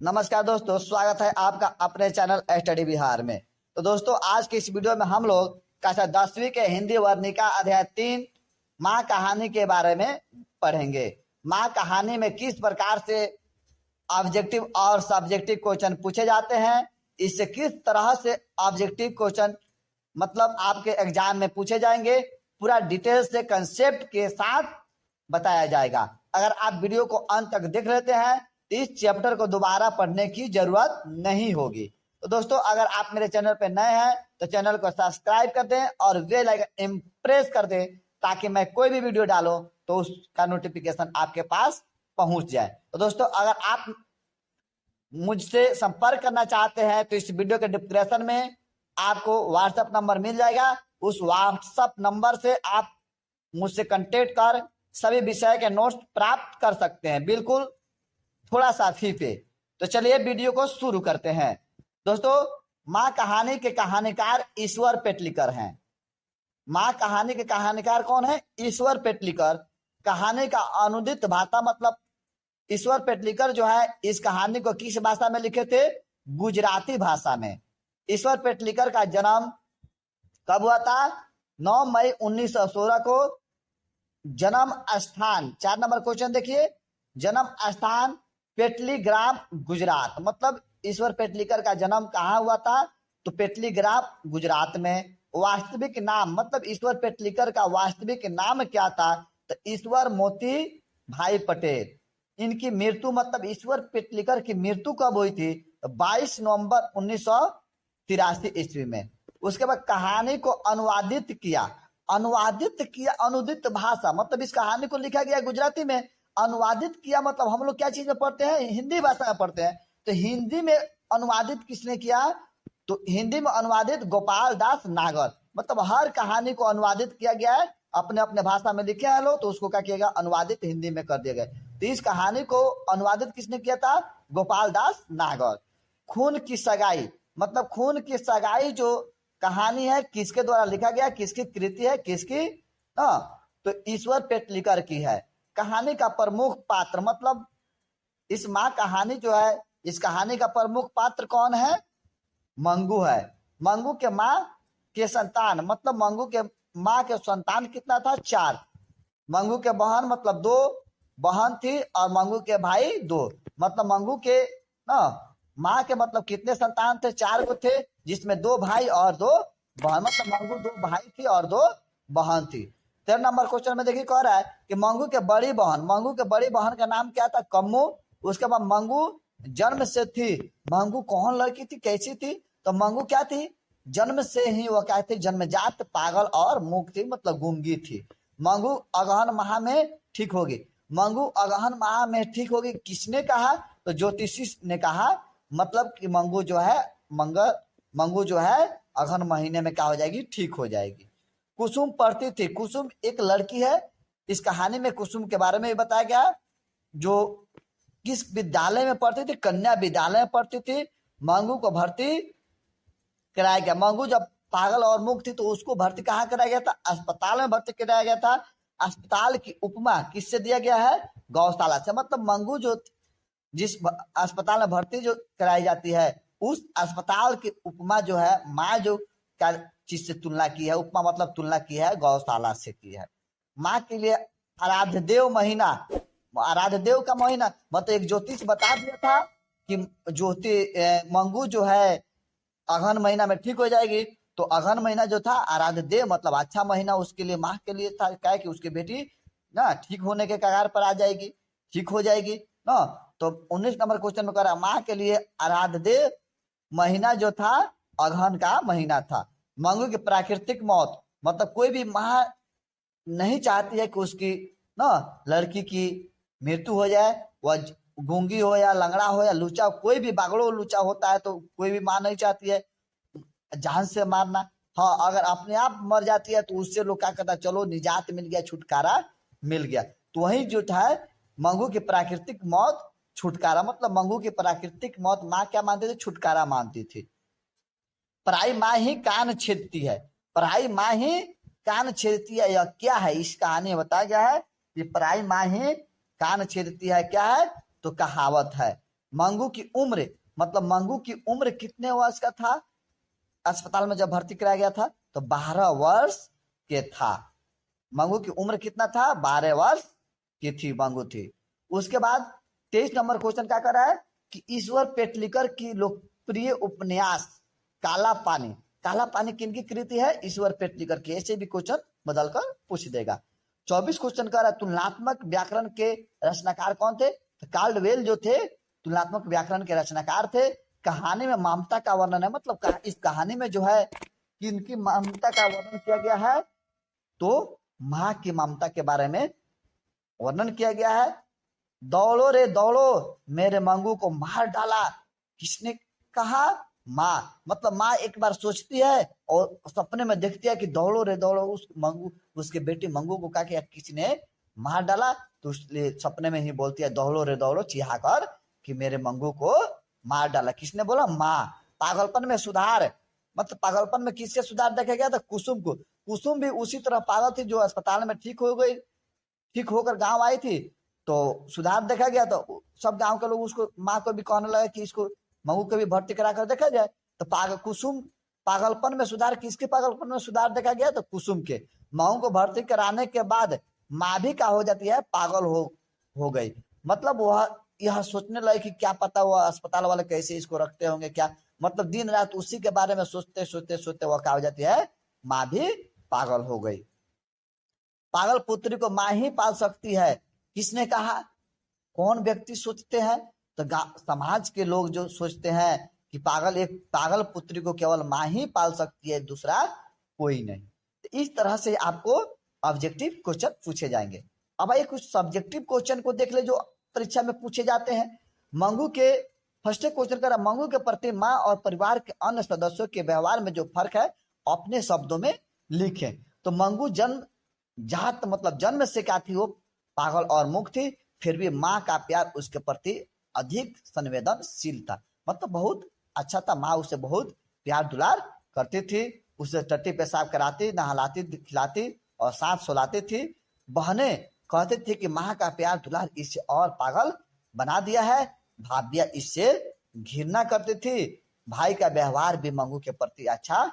नमस्कार दोस्तों, स्वागत है आपका अपने चैनल स्टडी बिहार में। तो दोस्तों, आज की इस वीडियो में हम लोग कक्षा 10वीं के हिंदी वर्णिका अध्याय 3 माँ कहानी के बारे में पढ़ेंगे। माँ कहानी में किस प्रकार से ऑब्जेक्टिव और सब्जेक्टिव क्वेश्चन पूछे जाते हैं, इससे किस तरह से ऑब्जेक्टिव क्वेश्चन मतलब आपके एग्जाम में पूछे जाएंगे, पूरा डिटेल से कंसेप्ट के साथ बताया जाएगा। अगर आप वीडियो को अंत तक देख लेते हैं तो इस चैप्टर को दोबारा पढ़ने की जरूरत नहीं होगी। तो दोस्तों, अगर आप मेरे चैनल पर नए हैं तो चैनल को सब्सक्राइब कर दें और बेल आइकन इम्प्रेस कर दें ताकि मैं कोई भी वीडियो डालो तो उसका नोटिफिकेशन आपके पास पहुंच जाए। तो दोस्तों, अगर आप मुझसे संपर्क करना चाहते हैं तो इस वीडियो के डिस्क्रिप्शन में आपको व्हाट्सएप नंबर मिल जाएगा। उस व्हाट्सएप नंबर से आप मुझसे कांटेक्ट कर सभी विषय के नोट्स प्राप्त कर सकते हैं, बिल्कुल थोड़ा सा फी पे। तो चलिए वीडियो को शुरू करते हैं। दोस्तों, माँ कहानी के कहानीकार ईश्वर पेटलीकर हैं। माँ कहानी के कहानीकार कौन है? ईश्वर पेटलीकर। कहानी का अनुदित भाषा मतलब ईश्वर पेटलीकर जो है इस कहानी को किस भाषा में लिखे थे? गुजराती भाषा में। ईश्वर पेटलीकर का जन्म कब हुआ था? 9 मई 1916 को। जन्म स्थान 4 नंबर क्वेश्चन देखिए। जन्म स्थान पेटली ग्राम गुजरात। मतलब ईश्वर पेटलीकर का जन्म कहाँ हुआ था? तो पेटली ग्राम गुजरात में। वास्तविक नाम मतलब ईश्वर पेटलीकर का वास्तविक नाम क्या था? तो ईश्वर मोती भाई पटेल। इनकी मृत्यु मतलब ईश्वर पेटलीकर की मृत्यु कब हुई थी? तो 22 नवंबर 1983 ईस्वी में। उसके बाद कहानी को अनुवादित किया। अनुदित भाषा मतलब इस कहानी को लिखा गया गुजराती में। अनुवादित किया मतलब हम लोग क्या चीज में पढ़ते हैं? हिंदी भाषा में पढ़ते हैं। तो हिंदी में अनुवादित किसने किया? तो हिंदी में अनुवादित गोपाल दास नागर। मतलब हर कहानी को अनुवादित किया गया है, अपने अपने भाषा में लिखे हैं लोग, तो उसको क्या किया गया? अनुवादित हिंदी में कर दिया गया। तो इस कहानी को अनुवादित किसने किया था? गोपाल दास नागर। खून की सगाई मतलब खून की सगाई जो कहानी है किसके द्वारा लिखा गया, किसकी कृति है, किसकी? तो ईश्वर पेटलीकर की है। कहानी का प्रमुख पात्र मतलब इस माँ कहानी जो है, इस कहानी का प्रमुख पात्र कौन है? मंगू है। मंगू के माँ के संतान मतलब मंगू के माँ के संतान कितना था? 4। मंगू के बहन मतलब 2 बहन थी और मंगू के भाई 2। मतलब मंगू के माँ के मतलब कितने संतान थे? 4 को थे, जिसमें 2 भाई और 2 बहन। मतलब मंगू 2 भाई थी और 2 बहन थी। 13 नंबर क्वेश्चन में देखिए, कह रहा है कि मंगू के बड़ी बहन का नाम क्या था? कम्मू। उसके बाद मंगू जन्म से थी। मंगू कौन लड़की थी, कैसी थी? तो मंगू क्या थी? जन्म से ही वो क्या थी? जन्मजात पागल और मूक थी, मतलब गूंगी थी। मंगू अगहन माह में ठीक होगी। मंगू अगहन माह में ठीक होगी किसने कहा? तो ज्योतिषी ने कहा। मतलब कि मंगू जो है अगहन महीने में क्या हो जाएगी? ठीक हो जाएगी। कुसुम पढ़ती थी। कुसुम एक लड़की है। इस कहानी में कुसुम के बारे में भी बताया गया, जो किस विद्यालय में पढ़ती थी? कन्या विद्यालय में पढ़ती थी। मंगू को भर्ती कराया गया। मंगू जब पागल और मूक थी तो उसको भर्ती कहाँ कराया गया था? अस्पताल में भर्ती कराया गया था। अस्पताल की उपमा किससे दिया गया है? गौशाला से। मतलब मंगू जो जिस अस्पताल में भर्ती जो कराई जाती है उस अस्पताल की उपमा जो है माँ जो क्या चीज से तुलना की है? उपमा मतलब तुलना की है गौशाला से की है। माँ के लिए आराध्य देव का महीना मतलब एक ज्योतिष बता दिया था कि मंगू जो है अगहन महीना में ठीक हो जाएगी। तो अगहन महीना जो था आराध्य देव मतलब अच्छा महीना उसके लिए, माँ के लिए था। क्या कि उसकी बेटी ना ठीक होने के कगार पर आ जाएगी, ठीक हो जाएगी ना। तो 19 नंबर क्वेश्चन में कह रहा माँ के लिए आराध्य देव महीना जो था अगहन का महीना था। मंगू की प्राकृतिक मौत मतलब कोई भी माँ नहीं चाहती है कि उसकी लड़की की मृत्यु हो जाए। वह गूंगी हो या लंगड़ा हो या लूचा, कोई भी बागड़ो लूचा होता है तो कोई भी माँ नहीं चाहती है जान से मारना। हाँ, अगर अपने आप मर जाती है तो उससे लोग क्या कहता है? चलो निजात मिल गया, छुटकारा मिल गया। तो वही जो था मंगू की प्राकृतिक मौत छुटकारा। मतलब मंगू की प्राकृतिक मौत माँ क्या मानती थी? छुटकारा मानती थी। पराई माँ ही कान छेदती है। पराई माँ ही कान छेदती है, यह क्या है? इस कहानी में बताया गया है कि पराई माँ ही कान छेदती है। क्या है? तो कहावत है। मंगू की उम्र, मतलब मंगू की उम्र कितने वर्ष का था अस्पताल में जब भर्ती कराया गया था? तो 12 वर्ष के था। मंगू की उम्र कितना था? 12 वर्ष की थी मंगू थी। उसके बाद 23 नंबर क्वेश्चन क्या कर रहा है कि ईश्वर पेटलिकर की लोकप्रिय उपन्यास काला पानी, काला पानी किनकी कृति है? ईश्वर पेटलिकर की। ऐसे भी क्वेश्चन बदल कर पूछ देगा। 24 क्वेश्चन कर रहा है तुलनात्मक व्याकरण के रचनाकार कौन थे? तो काल्डवेल जो थे तुलनात्मक व्याकरण के रचनाकार थे। कहानी में ममता का वर्णन है, मतलब इस कहानी में जो है किनकी ममता का वर्णन किया गया है? तो माँ की ममता के बारे में वर्णन किया गया है। दौड़ो रे दौड़ो मेरे मंगू को मार डाला, किसने कहा? माँ। मतलब माँ एक बार सोचती है और सपने में देखती है कि दौड़ो रे दौड़ो, उस मंगू, उसके बेटी मंगू को क्या किया? किसी ने मार डाला। तो इसलिए सपने में ही बोलती है दौड़ो रे दौड़ो चिहा कर कि मेरे मंगू को मार डाला। किसने बोला? माँ। पागलपन में सुधार, मतलब पागलपन में किससे सुधार देखा गया था? कुसुम को। कुसुम भी उसी तरह पागल थी जो अस्पताल में ठीक हो गई, ठीक होकर गांव आई थी, तो सुधार देखा गया। तो सब गांव के लोग उसको, माँ को भी कहने लगे कि इसको मंगू को भी भर्ती करा कर देखा जाए। तो कुसुम पागलपन में सुधार, किसके पागलपन में सुधार देखा गया? तो कुसुम के। मंगू को भर्ती कराने के बाद माँ भी क्या हो जाती है? पागल हो गई। मतलब वह यह सोचने लगे कि क्या पता वह अस्पताल वाले कैसे इसको रखते होंगे, क्या मतलब दिन रात उसी के बारे में सोचते सोचते सोचते वह क्या हो जाती है? माँ भी पागल हो गई। पागल पुत्री को माँ ही पाल सकती है, किसने कहा? कौन व्यक्ति सोचते हैं? तो समाज के लोग जो सोचते हैं कि एक पागल पुत्री को केवल माँ ही पाल सकती है, दूसरा कोई नहीं। तो इस तरह से आपको ऑब्जेक्टिव क्वेश्चन पूछे जाएंगे। अब आइए कुछ सब्जेक्टिव क्वेश्चन को देख ले जो परीक्षा में पूछे जाते हैं। मंगू के फर्स्ट क्वेश्चन का मंगू के प्रति माँ और परिवार के अन्य सदस्यों के व्यवहार में जो फर्क है अपने शब्दों में लिखें। तो मंगू जन्म जात, मतलब जन्म से क्या थी? वो पागल और मूक थी, फिर भी माँ का प्यार उसके प्रति अधिक संवेदनशील था, मतलब बहुत अच्छा था। माँ उसे बहुत प्यार दुलार करती थी, उसे टट्टी पेशाब कराती, नहलाती, खिलाती और साथ सुलाती थी। बहनें कहती थी कि माँ का प्यार दुलार इसे और पागल बना दिया है। भाभियां इससे घृणा करती थी। भाई का व्यवहार भी मंगू के प्रति अच्छा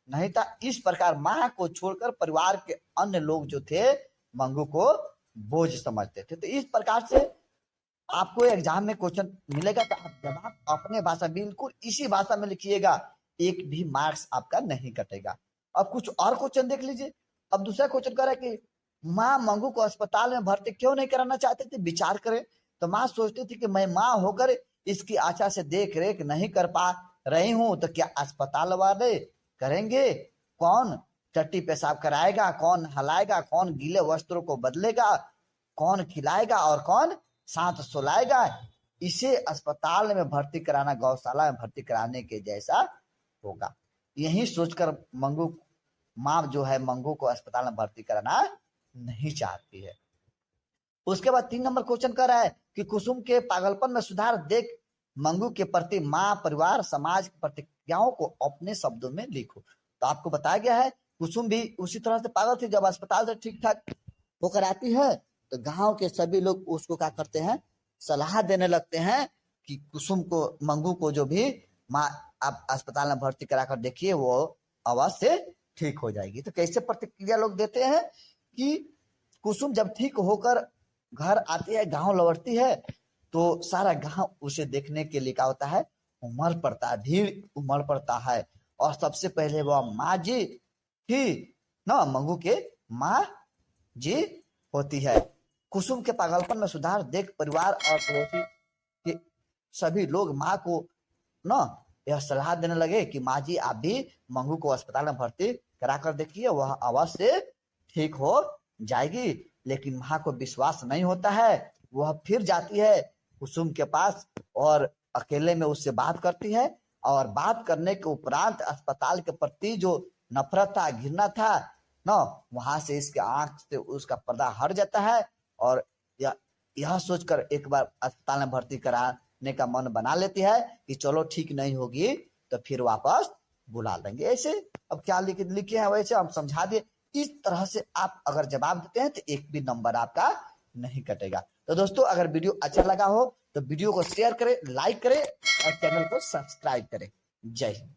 नहीं था। इस प्रकार माँ को छोड़कर परिवार के अन्य लोग जो थे मंगू को बोझ समझते थे। तो इस प्रकार से आपको एग्जाम में क्वेश्चन मिलेगा, तो आप जवाब अपने भाषा बिल्कुल इसी भाषा में लिखिएगा, एक भी मार्क्स आपका नहीं कटेगा। अब कुछ और क्वेश्चन देख लीजिए। अब दूसरा क्वेश्चन कह रहा है कि माँ मंगू को अस्पताल में भर्ती क्यों नहीं कराना चाहते थे? विचार करें। तो माँ सोचती थी कि मैं माँ होकर इसकी अच्छा से देख रेख नहीं कर पा रही हूँ, तो क्या अस्पताल वाले करेंगे? कौन टट्टी पेशाब कराएगा, कौन हलाएगा, कौन गीले वस्त्रों को बदलेगा, कौन खिलाएगा और कौन साथ सुलाएगा? इसे अस्पताल में भर्ती कराना गौशाला में भर्ती कराने के जैसा होगा। यही सोचकर मंगू माँ जो है मंगू को अस्पताल में भर्ती कराना नहीं चाहती है। उसके बाद 3 नंबर क्वेश्चन कर रहा है कि कुसुम के पागलपन में सुधार देख मंगू के प्रति माँ, परिवार, समाज की प्रतिक्रियाओं को अपने शब्दों में लिखो। तो आपको बताया गया है कुसुम भी उसी तरह से पागल थी। जब अस्पताल से ठीक ठाक होकर आती है तो गांव के सभी लोग उसको क्या करते हैं? सलाह देने लगते हैं कि कुसुम को, मंगू को जो भी माँ आप अस्पताल में भर्ती कराकर देखिए, वो अवश्य ठीक हो जाएगी। तो कैसे प्रतिक्रिया लोग देते हैं कि कुसुम जब ठीक होकर घर आती है, गांव लौटती है, तो सारा गांव उसे देखने के लिए क्या होता है? उमड़ पड़ता है, भीड़ उमड़ पड़ता है। और सबसे पहले वह माँ जी थी ना, मंगू के माँ जी होती है। कुसुम के पागलपन में सुधार देख परिवार और पड़ोसी के सभी लोग माँ को ना यह सलाह देने लगे कि माँ जी आप भी मंगू को अस्पताल में भर्ती कराकर देखिए, वह अवश्य ठीक हो जाएगी। लेकिन माँ को विश्वास नहीं होता है। वह फिर जाती है कुसुम के पास और अकेले में उससे बात करती है, और बात करने के उपरांत अस्पताल के प्रति जो नफरत था, घृणा था ना, वहां से इसके आंख से उसका पर्दा हट जाता है। और यह सोचकर एक बार अस्पताल में भर्ती कराने का मन बना लेती है कि चलो ठीक नहीं होगी तो फिर वापस बुला देंगे। ऐसे अब क्या लिखे हैं वैसे हम समझा दिए। इस तरह से आप अगर जवाब देते हैं तो एक भी नंबर आपका नहीं कटेगा। तो दोस्तों अगर वीडियो अच्छा लगा हो तो वीडियो को शेयर करें, लाइक करें और चैनल को सब्सक्राइब करें। जय हिंद।